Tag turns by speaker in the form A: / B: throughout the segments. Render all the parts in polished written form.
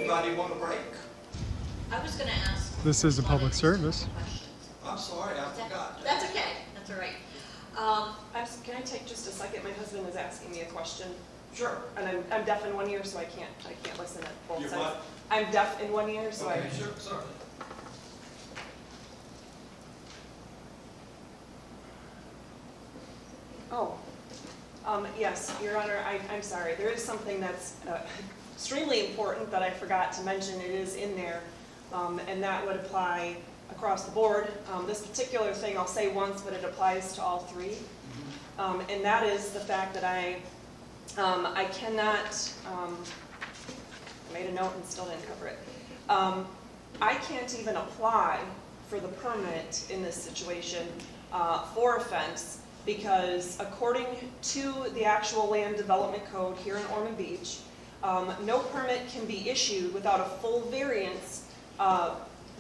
A: Anybody want a break?
B: I was going to ask.
C: This is a public service.
A: I'm sorry, I forgot.
B: That's okay. That's all right.
D: Can I take just a second? My husband is asking me a question.
A: Sure.
D: And I'm deaf in one ear, so I can't listen at both
A: You're
D: sides.
A: what?
D: I'm deaf in one ear, so
A: Okay, sure, sorry.
D: Yes, Your Honor, I'm sorry. There is something that's extremely important that I forgot to mention. It is in there, and that would apply across the board. This particular thing I'll say once, but it applies to all three. And that is the fact that I cannot, I made a note and still didn't cover it. I can't even apply for the permit in this situation for a fence because according to the actual land development code here in Ormond Beach, no permit can be issued without a full variance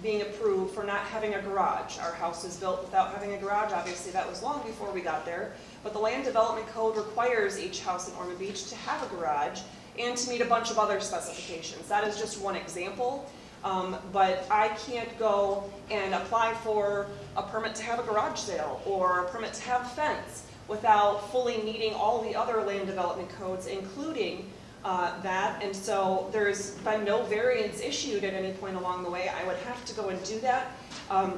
D: being approved for not having a garage. Our house was built without having a garage. Obviously, that was long before we got there. But the land development code requires each house in Ormond Beach to have a garage and to meet a bunch of other specifications. That is just one example. But I can't go and apply for a permit to have a garage sale or a permit to have a fence without fully meeting all the other land development codes, including that. And so there's been no variance issued at any point along the way. I would have to go and do that.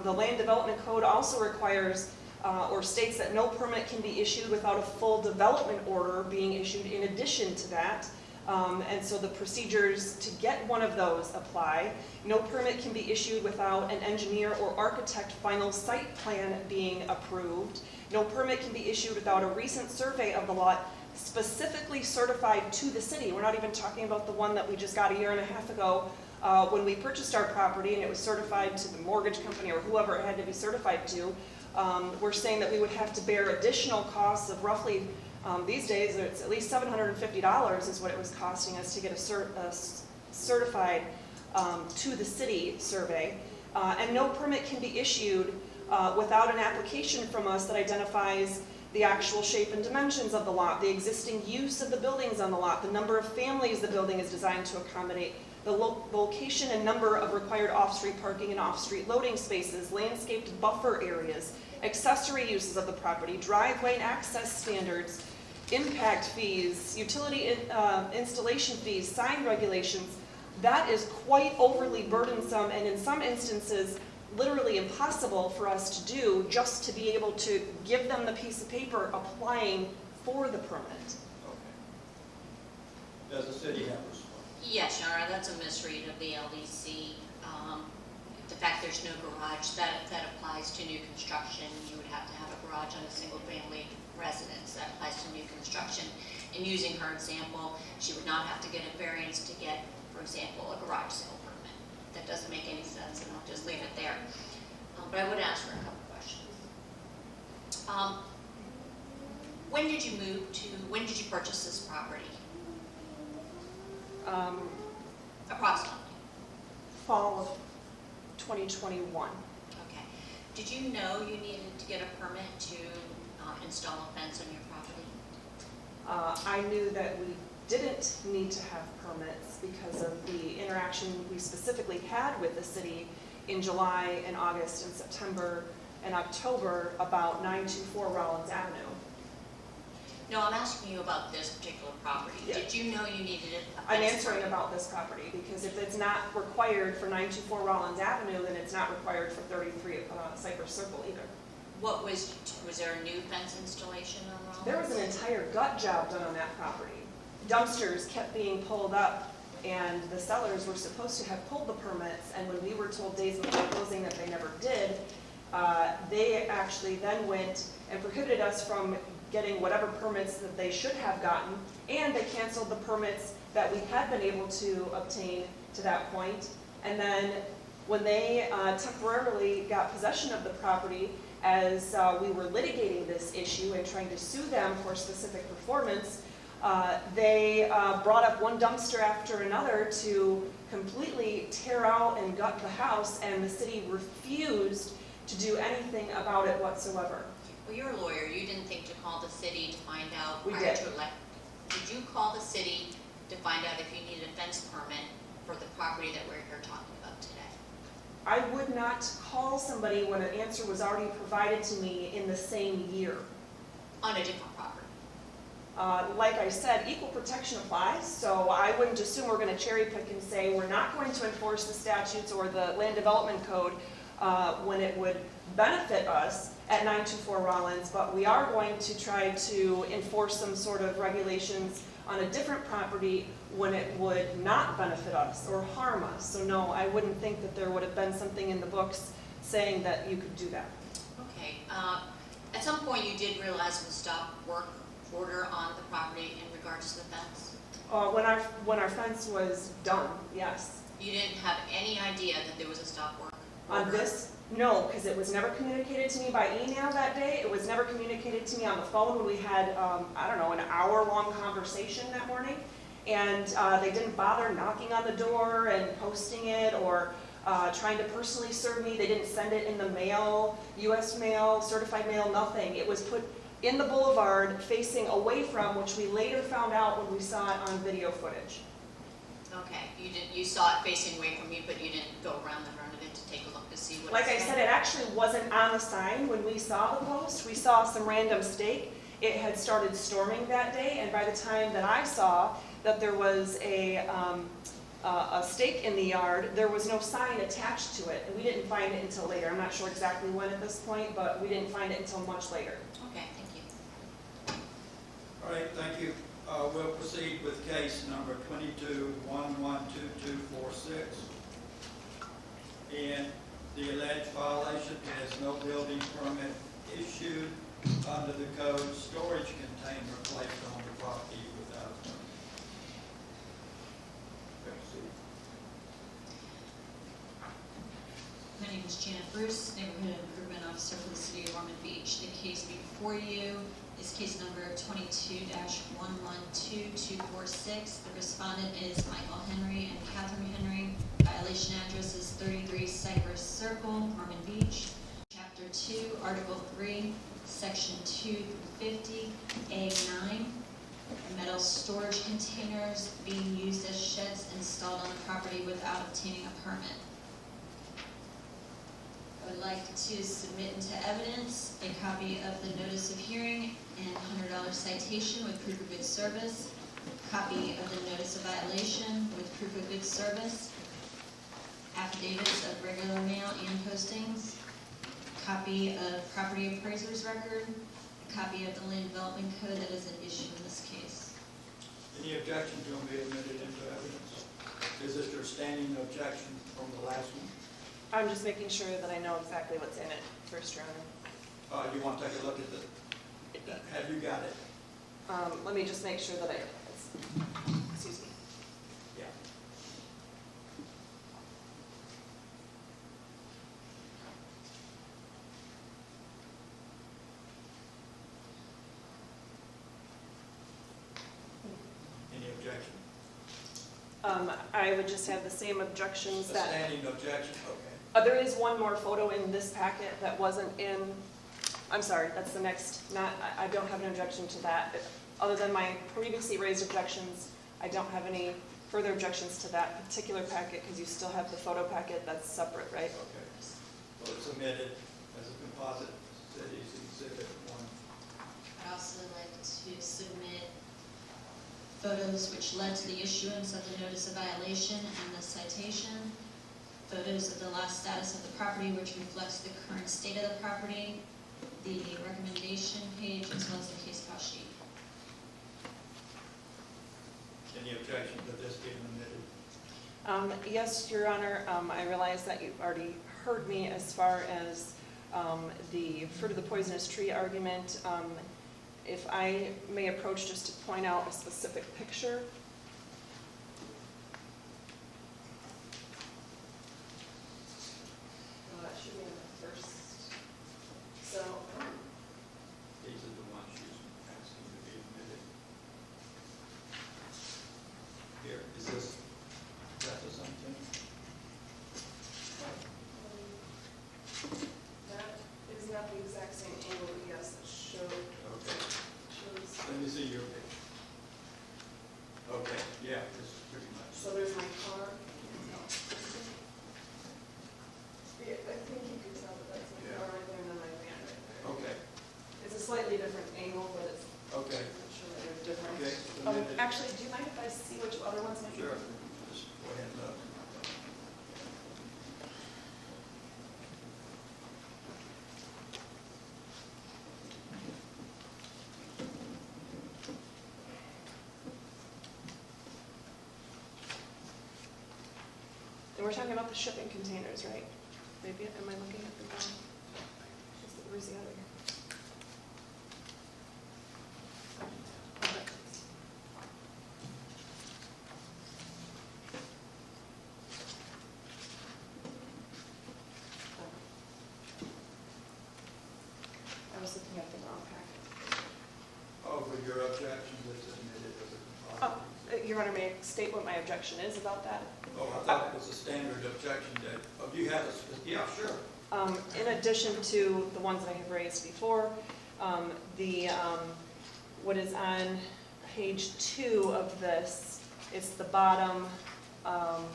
D: The land development code also requires or states that no permit can be issued without a full development order being issued in addition to that. And so the procedures to get one of those apply. No permit can be issued without an engineer or architect final site plan being approved. No permit can be issued without a recent survey of the lot specifically certified to the city. We're not even talking about the one that we just got a year and a half ago when we purchased our property and it was certified to the mortgage company or whoever it had to be certified to. We're saying that we would have to bear additional costs of roughly, these days it's at least $750 is what it was costing us to get a certified to the city survey. And no permit can be issued without an application from us that identifies the actual shape and dimensions of the lot, the existing use of the buildings on the lot, the number of families the building is designed to accommodate, the location and number of required off-street parking and off-street loading spaces, landscaped buffer areas, accessory uses of the property, driveway and access standards, impact fees, utility installation fees, sign regulations. That is quite overly burdensome and in some instances literally impossible for us to do just to be able to give them the piece of paper applying for the permit.
A: Okay. Does the city have a response?
B: Yes, Your Honor, that's a misread of the LDC. The fact there's no garage, that applies to new construction. You would have to have a garage on a single-family residence. That applies to new construction. And using her example, she would not have to get a variance to get, for example, a garage sale permit. That doesn't make any sense, and I'll just leave it there. But I would ask her a couple questions. When did you purchase this property? Approximately.
D: Fall of 2021.
B: Okay. Did you know you needed to get a permit to install a fence on your property?
D: I knew that we didn't need to have permits because of the interaction we specifically had with the city in July and August and September and October about 924 Rollins Avenue.
B: No, I'm asking you about this particular property.
D: Yeah.
B: Did you know you needed a fence?
D: I'm answering about this property because if it's not required for 924 Rollins Avenue, then it's not required for 33 Cypress Circle either.
B: What was there a new fence installation on Rollins?
D: There was an entire gut job done on that property. Dumpsters kept being pulled up and the sellers were supposed to have pulled the permits, and when we were told days before closing that they never did, they actually then went and prohibited us from getting whatever permits that they should have gotten, and they canceled the permits that we had been able to obtain to that point. And then when they temporarily got possession of the property, as we were litigating this issue and trying to sue them for specific performance, they brought up one dumpster after another to completely tear out and gut the house, and the city refused to do anything about it whatsoever.
B: Well, you're a lawyer. You didn't think to call the city to find out
D: We
B: Did you call the city to find out if you needed a fence permit for the property property that we're here talking about today?
D: I would not call somebody when an answer was already provided to me in the same year.
B: On a different property?
D: Like I said, equal protection applies, so I wouldn't assume we're going to cherry pick and say we're not going to enforce the statutes or the land development code when it would benefit us at 924 Rollins, but we are going to try to enforce some sort of regulations on a different property when it would not benefit us or harm us. So no, I wouldn't think that there would have been something in the books saying that you could do that.
B: Okay. At some point you did realize the stop work order on the property in regards to the fence?
D: When our fence was done, yes.
B: You didn't have any idea that there was a stop work order?
D: On this, no, because it was never communicated to me by email that day. It was never communicated to me on the phone when we had, I don't know, an hour-long conversation that morning. And they didn't bother knocking on the door and posting it or trying to personally serve me. They didn't send it in the mail, U.S. mail, certified mail, nothing. It was put in the boulevard facing away from, which we later found out when we saw it on video footage.
B: Okay, you saw it facing away from you, but you didn't go around the front of it to take a look to see what
D: Like
B: it
D: I said, it actually wasn't on the sign when we saw the post. We saw some random stake. It had started storming that day, and by the time that I saw that there was a stake in the yard, there was no sign attached to it, and we didn't find it until later. I'm not sure exactly when at this point, but we didn't find it until much later.
B: Okay, thank you.
A: All right, thank you. We'll proceed with case number 22-112246. And the alleged violation is no building permit issued under the code, storage container placed on the property without a permit. Proceed.
C: My name is Janet Bruce, Neighborhood Improvement Officer for the City of Ormond Beach. The case before you is case number 22-112246. The respondent is Michael Henry and Katherine Henry. Violation address is 33 Cypress Circle, Ormond Beach. Chapter 2, Article 3, Section 2 through 50, A9. Metal storage containers being used as sheds installed on the property without obtaining a permit. I would like to submit into evidence a copy of the notice of hearing and $100 citation with proof of good service, copy of the notice of violation with proof of good service, affidavits of regular mail and postings, copy of property appraiser's record, a copy of the land development code that is at issue in this case.
A: Any objection to them being admitted into evidence? Is this your standing objection from the last one?
D: I'm just making sure that I know exactly what's in it, First Your Honor.
A: You want to take a look at the, have you got it?
D: Let me just make sure that excuse me.
A: Yeah. Any objection?
D: I would just have the same objections
A: A
D: that,
A: standing objection, okay.
D: there is one more photo in this packet that wasn't in, I'm sorry, that's the next, I don't have an objection to that. Other than my previously raised objections, I don't have any further objections to that particular packet because you still have the photo packet that's separate, right?
A: Okay. Well, it's submitted as a composite cities exhibit 1.
C: I'd also like to submit photos which led to the issuance of the notice of violation and the citation, photos of the last status of the property which reflects the current state of the property, the recommendation page, as well as the case file sheet.
A: Any objection to this being omitted?
D: Yes, Your Honor. I realize that you've already heard me as far as the fruit of the poisonous tree argument. If I may approach just to point out a specific picture. It should be in the first. So.
A: These are the ones she's asking to be admitted. Here, is that the same thing?
D: That is not the exact same angle, yes, it shows.
A: Okay. Let me see your picture.
D: And we're talking about the shipping containers, right? Maybe, am I looking at the wrong? Where's the other? Okay. I was looking at the wrong packet.
A: Oh, but your objection was admitted as a complaint.
D: Your Honor, may I state what my objection is about that?
A: Oh, I thought it was a standard objection that, oh, you had a, yeah, sure.
D: In addition to the ones that I have raised before, what is on page 2 of this, it's the bottom, I'm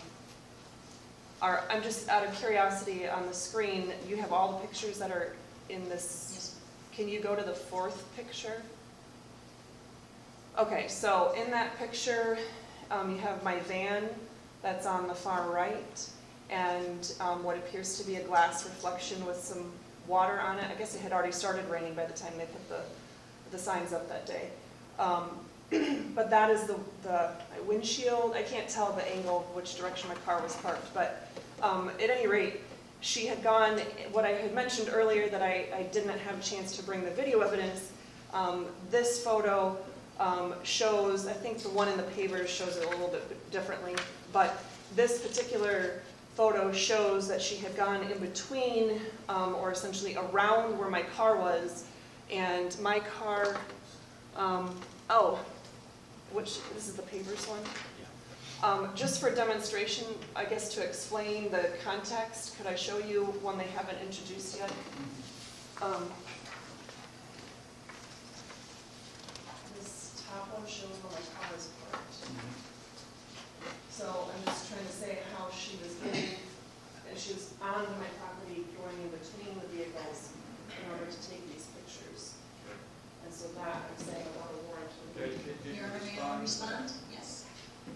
D: just out of curiosity, on the screen, you have all the pictures that are in this.
C: Yes.
D: Can you go to the 4th picture? Okay, so in that picture, you have my van that's on the far right, and what appears to be a glass reflection with some water on it. I guess it had already started raining by the time they put the signs up that day. But that is the windshield. I can't tell the angle of which direction my car was parked, but at any rate, she had gone, what I had mentioned earlier that I didn't have a chance to bring the video evidence, this photo shows, I think the one in the paver shows it a little bit differently, but this particular photo shows that she had gone in between, or essentially around where my car was, and my car, this is the pavers one? Just for demonstration, I guess to explain the context, could I show you one they haven't introduced yet? This top one shows where my car is parked. So I'm just trying to say how she was getting, and she was on my property going in between the vehicles in order to take these pictures. And so that I'm saying about a warrant.
A: Did you
C: Your Honor, may I respond? Yes.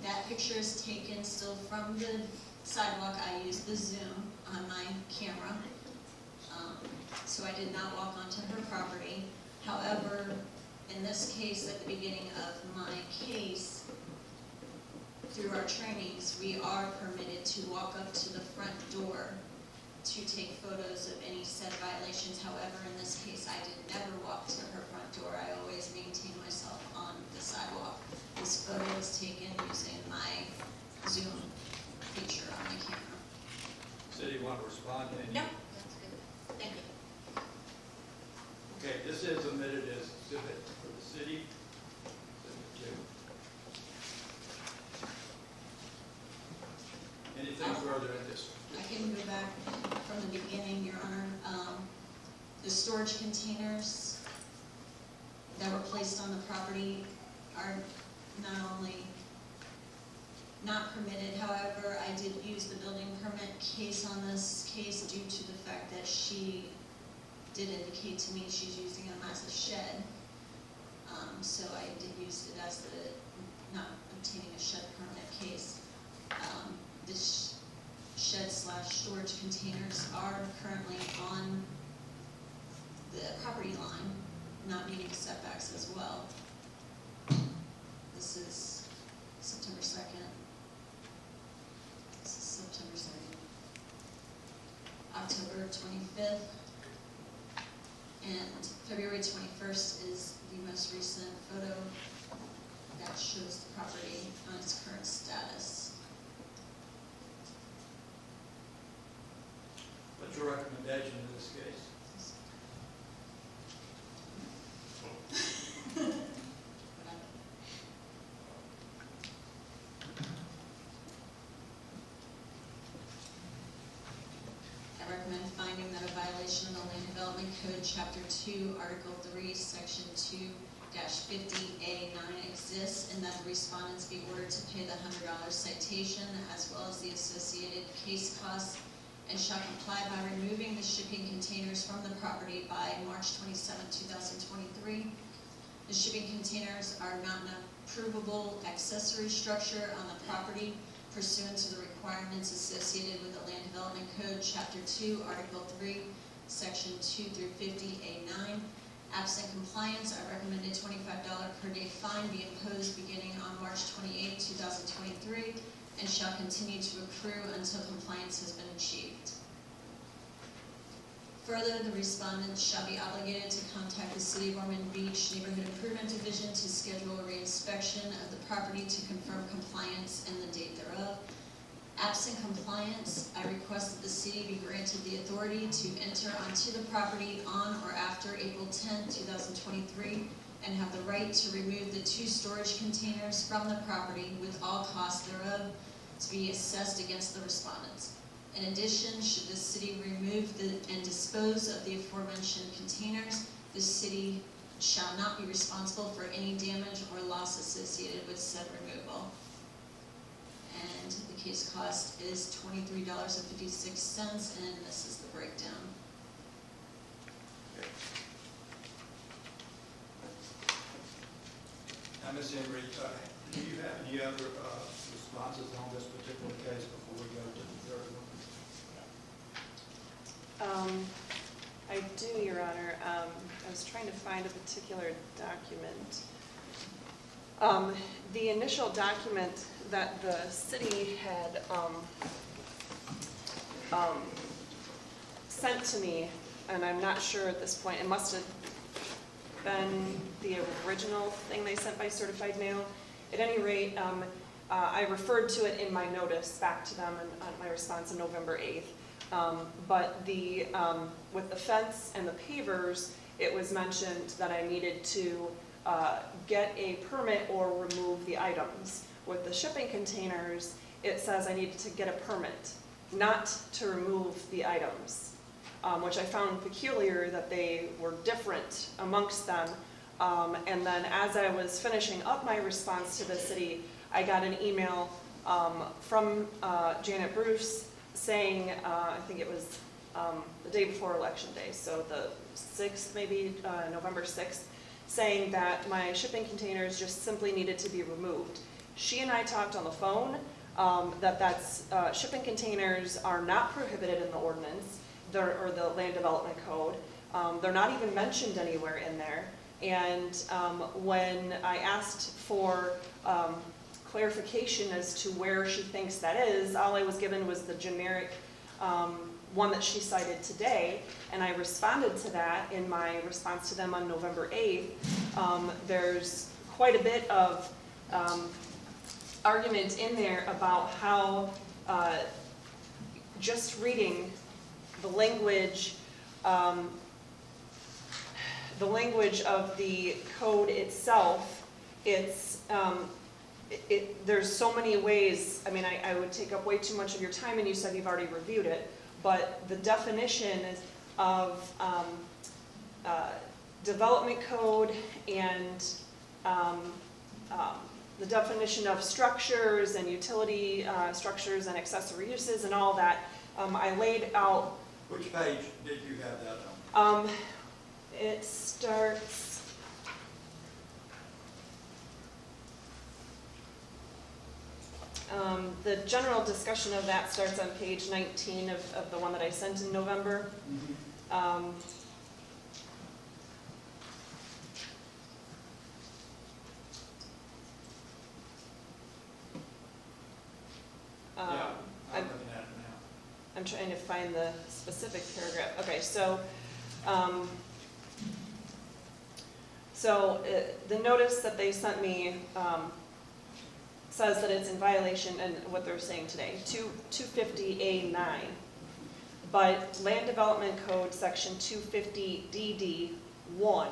C: That picture is taken still from the sidewalk. I used the zoom on my camera. So I did not walk onto her property. However, in this case, at the beginning of my case, through our trainings, we are permitted to walk up to the front door to take photos of any said violations. However, in this case, I did never walk to her front door. I always maintain myself on the sidewalk. This photo was taken using my Zoom feature on my camera.
A: City want to respond to any?
B: No, that's good. Thank you.
A: Okay, this is omitted as exhibit for the city. Anything further in this?
C: I can go back from the beginning, Your Honor. The storage containers that were placed on the property are not only not permitted, however, I did use the building permit case on this case due to the fact that she did indicate to me she's using them as a shed. So I did use it as the not obtaining a shed permit case. This shed/storage containers are currently on the property line, not meeting setbacks as well. This is September 2nd. This is September 2nd. October 25th. And February 21st is the most recent photo that shows the property on its current status.
A: What's your recommendation in this case?
C: I recommend finding that a violation of the Land Development Code, Chapter 2, Article 3, Section 2-50A9 exists, and that the respondents be ordered to pay the $100 citation as well as the associated case costs, and shall comply by removing the shipping containers from the property by March 27, 2023. The shipping containers are not an approvable accessory structure on the property pursuant to the requirements associated with the Land Development Code, Chapter 2, Article 3, Section 2-50A9. Absent compliance, I recommend a $25 per day fine be imposed beginning on March 28, 2023, and shall continue to accrue until compliance has been achieved. Further, the respondents shall be obligated to contact the City of Ormond Beach Neighborhood Improvement Division to schedule a reinspection of the property to confirm compliance and the date thereof. Absent compliance, I request that the city be granted the authority to enter onto the property on or after April 10, 2023, and have the right to remove the 2 storage containers from the property with all costs thereof to be assessed against the respondents. In addition, should the city remove and dispose of the aforementioned containers, the city shall not be responsible for any damage or loss associated with said removal. And the case cost is $23.56, and this is the breakdown.
A: Now, Ms. Henry, do you have any other responses on this particular case before we go to the third one?
D: I do, Your Honor. I was trying to find a particular document. The initial document that the city had sent to me, and I'm not sure at this point, it must have been the original thing they sent by certified mail. At any rate, I referred to it in my notice back to them on my response on November 8th. But with the fence and the pavers, it was mentioned that I needed to get a permit or remove the items. With the shipping containers, it says I needed to get a permit, not to remove the items, which I found peculiar that they were different amongst them. And then as I was finishing up my response to the city, I got an email from Janet Bruce saying, I think it was the day before Election Day, so the 6th, maybe November 6th, saying that my shipping containers just simply needed to be removed. She and I talked on the phone that shipping containers are not prohibited in the ordinance or the land development code. They're not even mentioned anywhere in there. And when I asked for clarification as to where she thinks that is, all I was given was the generic one that she cited today, and I responded to that in my response to them on November 8th. There's quite a bit of argument in there about how just reading the language of the code itself, there's so many ways. I mean, I would take up way too much of your time, and you said you've already reviewed it, but the definition of development code and the definition of structures and utility structures and accessory uses and all that, I laid out.
A: Which page did you have that on?
D: It starts. The general discussion of that starts on page 19 of the one that I sent in November. Mm-hmm.
A: Yeah, I'm looking at it now.
D: I'm trying to find the specific paragraph. Okay, so the notice that they sent me says that it's in violation, and what they're saying today, 250A9. But Land Development Code Section 250DD1,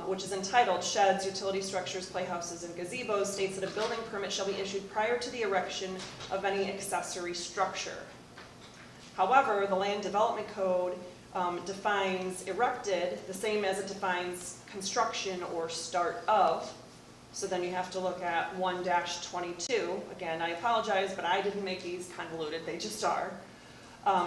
D: which is entitled Sheds, Utility Structures, Playhouses, and Gazebos, states that a building permit shall be issued prior to the erection of any accessory structure. However, the Land Development Code defines erected the same as it defines construction or start of. So then you have to look at 1-22. Again, I apologize, but I didn't make these convoluted, they just are.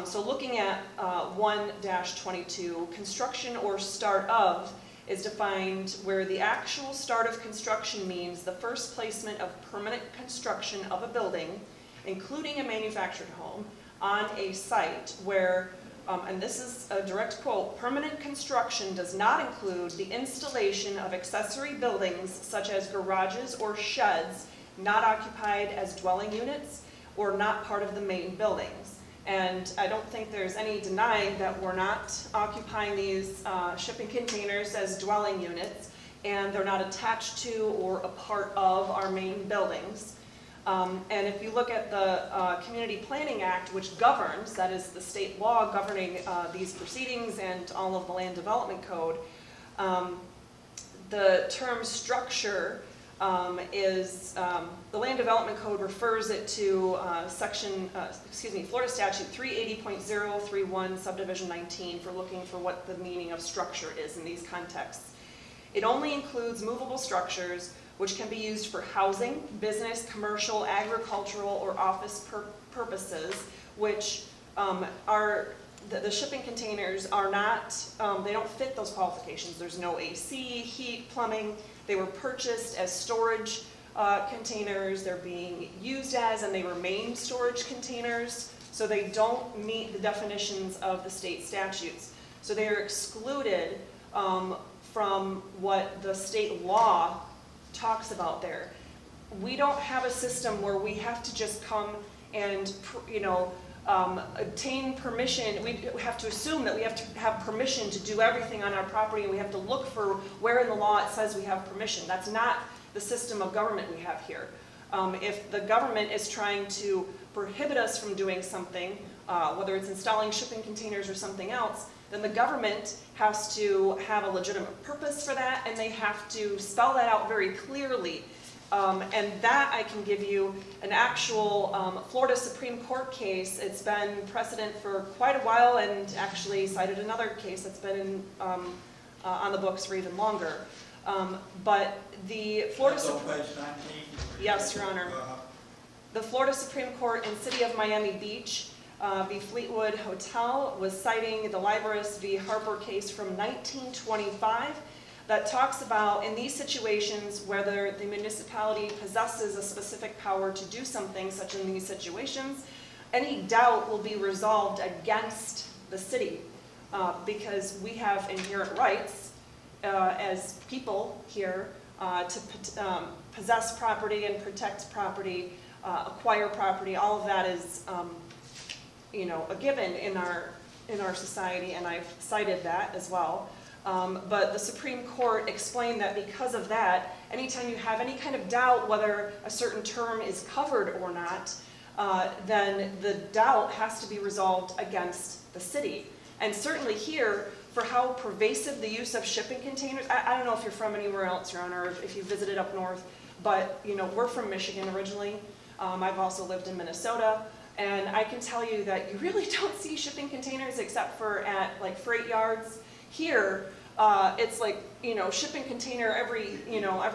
D: So looking at 1-22, construction or start of is defined where the actual start of construction means the first placement of permanent construction of a building, including a manufactured home, on a site where, and this is a direct quote, permanent construction does not include the installation of accessory buildings such as garages or sheds not occupied as dwelling units or not part of the main buildings. And I don't think there's any denying that we're not occupying these shipping containers as dwelling units, and they're not attached to or a part of our main buildings. And if you look at the Community Planning Act, which governs, that is the state law governing these proceedings and all of the Land Development Code, the term structure is, the Land Development Code refers it to Florida Statute 380.031 subdivision 19 for looking for what the meaning of structure is in these contexts. It only includes movable structures which can be used for housing, business, commercial, agricultural, or office purposes, which the shipping containers are not, they don't fit those qualifications. There's no AC, heat, plumbing. They were purchased as storage containers. They're being used as, and they remain storage containers, so they don't meet the definitions of the state statutes. So they are excluded from what the state law talks about there. We don't have a system where we have to just come and, obtain permission. We have to assume that we have to have permission to do everything on our property, and we have to look for where in the law it says we have permission. That's not the system of government we have here. If the government is trying to prohibit us from doing something, whether it's installing shipping containers or something else, then the government has to have a legitimate purpose for that, and they have to spell that out very clearly. And that I can give you an actual Florida Supreme Court case. It's been precedent for quite a while, and actually cited another case that's been on the books for even longer. But the Florida Supreme... Yes, Your Honor. The Florida Supreme Court in City of Miami Beach v. Fleetwood Hotel was citing the Libris v. Harper case from 1925 that talks about, in these situations, whether the municipality possesses a specific power to do something, such in these situations, any doubt will be resolved against the city because we have inherent rights as people here to possess property and protect property, acquire property. All of that is a given in our society, and I've cited that as well. But the Supreme Court explained that because of that, anytime you have any kind of doubt whether a certain term is covered or not, then the doubt has to be resolved against the city. And certainly here, for how pervasive the use of shipping containers, I don't know if you're from anywhere else, Your Honor, or if you visited up north, but we're from Michigan originally. I've also lived in Minnesota. And I can tell you that you really don't see shipping containers except for at like freight yards. Here, it's like, shipping container every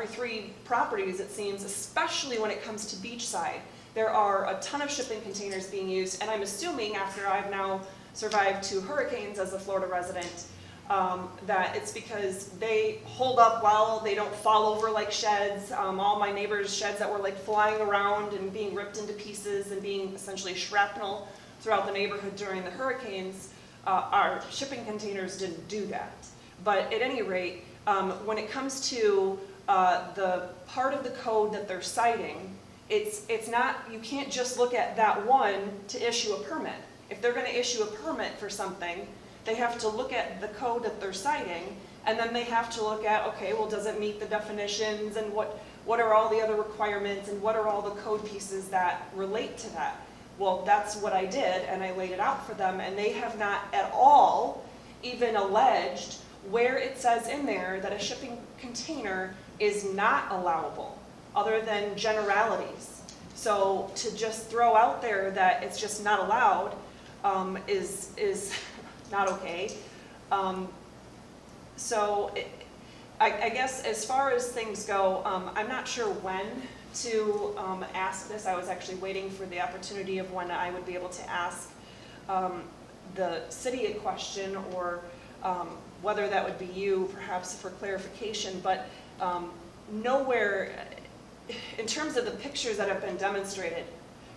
D: 3 properties, it seems, especially when it comes to beachside. There are a ton of shipping containers being used, and I'm assuming after I've now survived 2 hurricanes as a Florida resident, that it's because they hold up well, they don't fall over like sheds. All my neighbors' sheds that were like flying around and being ripped into pieces and being essentially shrapnel throughout the neighborhood during the hurricanes, our shipping containers didn't do that. But at any rate, when it comes to the part of the code that they're citing, it's not, you can't just look at that one to issue a permit. If they're going to issue a permit for something, they have to look at the code that they're citing, and then they have to look at, okay, well, does it meet the definitions, and what are all the other requirements, and what are all the code pieces that relate to that? Well, that's what I did, and I laid it out for them, and they have not at all even alleged where it says in there that a shipping container is not allowable, other than generalities. So to just throw out there that it's just not allowed is not okay. I guess as far as things go, I'm not sure when to ask this. I was actually waiting for the opportunity of when I would be able to ask the city a question, or whether that would be you, perhaps, for clarification. But nowhere, in terms of the pictures that have been demonstrated,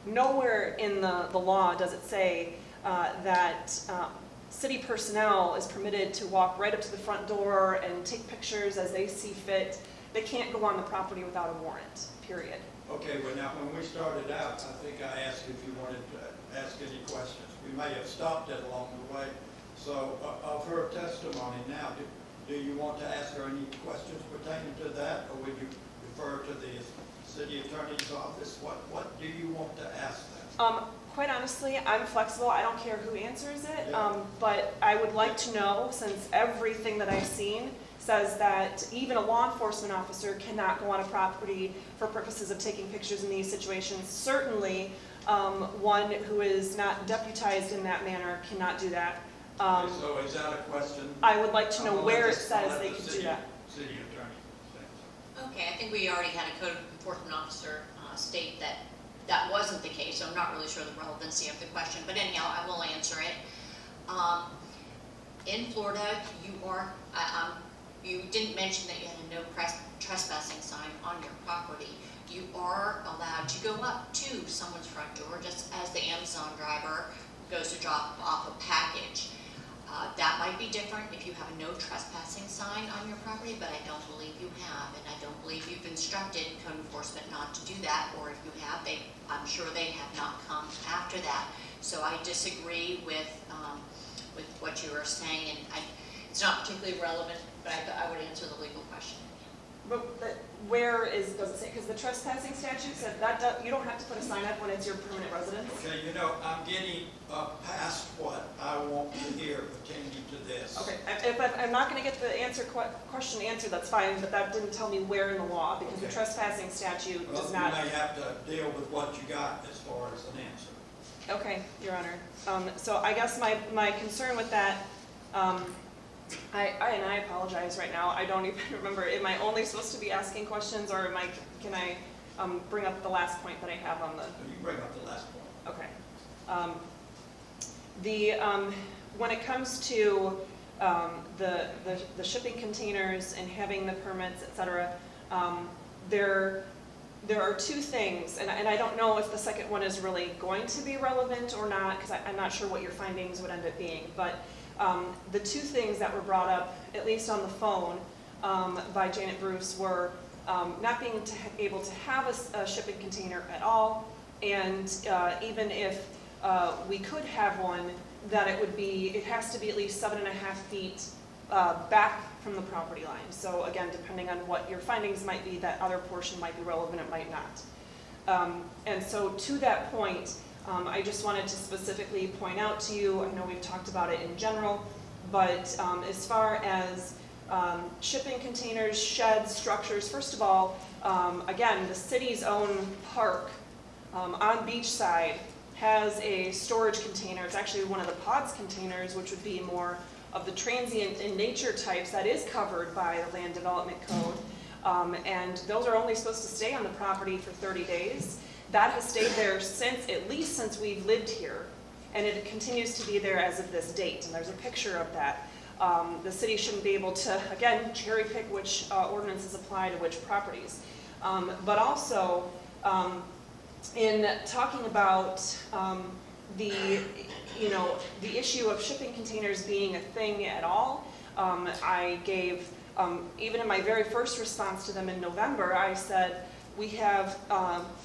D: nowhere in the law does it say that city personnel is permitted to walk right up to the front door and take pictures as they see fit. they can't go on the property without a warrant, period.
A: Okay, well now, when we started out, I think I asked if you wanted to ask any questions. We may have stopped it along the way. So of her testimony now, do you want to ask her any questions pertaining to that, or would you refer to the city attorney's office? What do you want to ask them?
D: Quite honestly, I'm flexible. I don't care who answers it,
A: Yeah.
D: but I would like to know, since everything that I've seen says that even a law enforcement officer cannot go on a property for purposes of taking pictures in these situations. Certainly, one who is not deputized in that manner cannot do that.
A: Okay, so is that a question?
D: I would like to know
A: I'll
D: where
A: let
D: it
A: the-
D: says
A: I'll let
D: they
A: the
D: can do
A: city-
D: that.
A: City attorney say.
B: Okay, I think we already had a code enforcement officer state that that wasn't the case, so I'm not really sure the relevancy of the question, but anyhow, I will answer it. In Florida, you didn't mention that you had a no trespassing sign on your property. You are allowed to go up to someone's front door, just as the Amazon driver goes to drop off a package. That might be different if you have a no trespassing sign on your property, but I don't believe you have, and I don't believe you've instructed code enforcement not to do that, or if you have, I'm sure they have not come after that. So I disagree with what you were saying, and it's not particularly relevant, but I would answer the legal question.
D: But where does it say? Because the trespassing statute said that you don't have to put a sign up when it's your permanent residence.
A: Okay, you know, I'm getting past what I want to hear pertaining to this.
D: Okay, if I'm not going to get the question answered, that's fine, but that didn't tell me where in the law, because the
A: Okay.
D: trespassing statute
A: Well,
D: does
A: you
D: not.
A: may have to deal with what you got as far as an answer.
D: Okay, Your Honor. So I guess my concern with that, I apologize right now. I don't even remember. Am I only supposed to be asking questions, or can I bring up the last point that I have on the?
A: You can bring up the last point.
D: Okay. When it comes to the shipping containers and having the permits, et cetera, there are two things, and I don't know if the second one is really going to be relevant or not, because I'm not sure what your findings would end up being, but the two things that were brought up, at least on the phone, by Janet Bruce were not being able to have a shipping container at all, and even if we could have one, that it has to be at least 7.5 feet back from the property line. So again, depending on what your findings might be, that other portion might be relevant, it might not. And so to that point, I just wanted to specifically point out to you, I know we've talked about it in general, but as far as shipping containers, sheds, structures, first of all, again, the city's own park on Beachside has a storage container. It's actually one of the PODS containers, which would be more of the transient in nature types that is covered by the Land Development Code. And those are only supposed to stay on the property for 30 days. That has stayed there at least since we've lived here, and it continues to be there as of this date, and there's a picture of that. The city shouldn't be able to, again, cherry pick which ordinances apply to which properties. But also, in talking about the issue of shipping containers being a thing at all, I gave, even in my very first response to them in November, I said, we have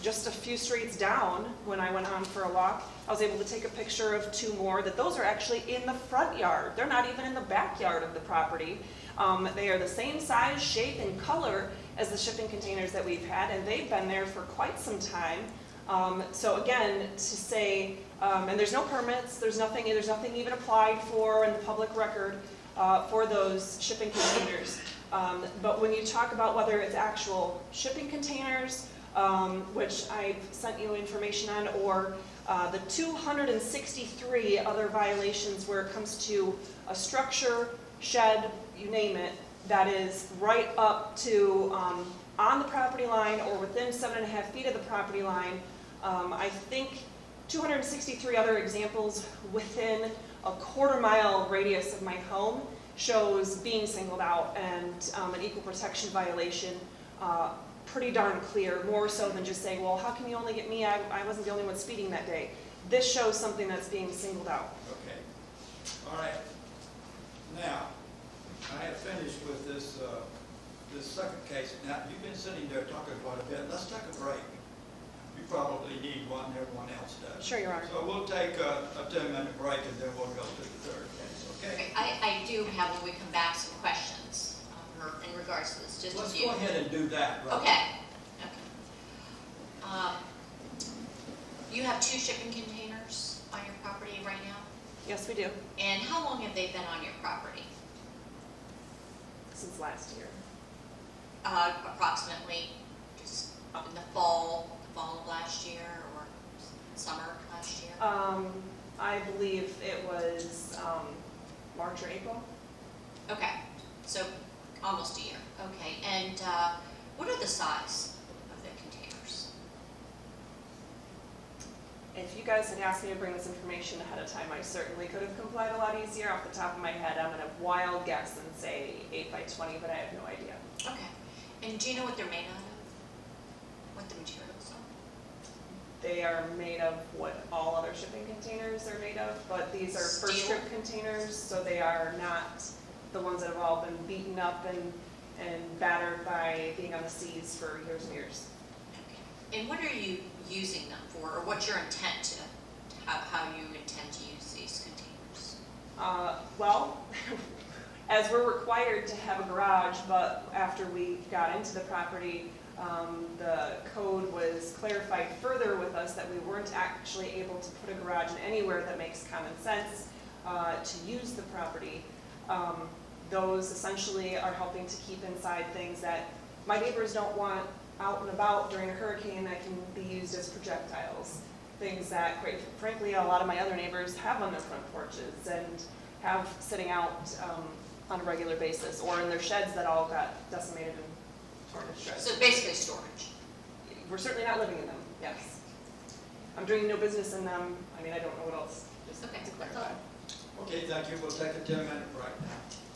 D: just a few streets down, when I went on for a walk, I was able to take a picture of 2 more, that those are actually in the front yard. They're not even in the backyard of the property. They are the same size, shape, and color as the shipping containers that we've had, and they've been there for quite some time. So again, to say, and there's no permits, there's nothing even applied for in the public record for those shipping containers. But when you talk about whether it's actual shipping containers, which I've sent you information on, or the 263 other violations where it comes to a structure, shed, you name it, that is right up to on the property line or within 7.5 feet of the property line, I think 263 other examples within a 1/4 mile radius of my home shows being singled out, and an equal protection violation, pretty darn clear, more so than just saying, well, how can you only get me? I wasn't the only one speeding that day. This shows something that's being singled out.
A: Okay. All right. Now, I have finished with this this second case, now, you've been sitting there talking quite a bit. Let's take a break. You probably need one, everyone else does.
D: Sure, Your Honor.
A: So we'll take a 10-minute break, and then we'll go to the third case, okay?
B: I do have, when we come back, some questions in regards to this, just a
A: Let's
B: few.
A: go ahead and do that, right?
B: Okay. You have 2 shipping containers on your property right now?
D: Yes, we do.
B: And how long have they been on your property?
D: Since last year.
B: Approximately, just in the fall of last year or summer of last year?
D: I believe it was March or April.
B: Okay, so almost a year. Okay, and what are the size of the containers?
D: If you guys had asked me to bring this information ahead of time, I certainly could have complied a lot easier. Off the top of my head, I'm gonna wild guess and say 8 by 20, but I have no idea.
B: Okay, and do you know what they're made out of? What the materials are?
D: They are made of what all other shipping containers are made of, but these are first
B: Steel?
D: trip containers, so they are not the ones that have all been beaten up and battered by being on the seas for years and years.
B: Okay, and what are you using them for, or what's your intent to, how you intend to use these containers?
D: Well, as we're required to have a garage, but after we got into the property, the code was clarified further with us that we weren't actually able to put a garage in anywhere that makes common sense to use the property. Those essentially are helping to keep inside things that my neighbors don't want out and about during a hurricane that can be used as projectiles. Things that, quite frankly, a lot of my other neighbors have on their front porches and have sitting out on a regular basis, or in their sheds that all got decimated and torn to shreds.
B: So basically storage.
D: We're certainly not living in them, yes. I'm doing no business in them. I mean, I don't know what else, just
B: Okay.
D: to clarify.
A: Okay, thank you. We'll take a 10-minute break now.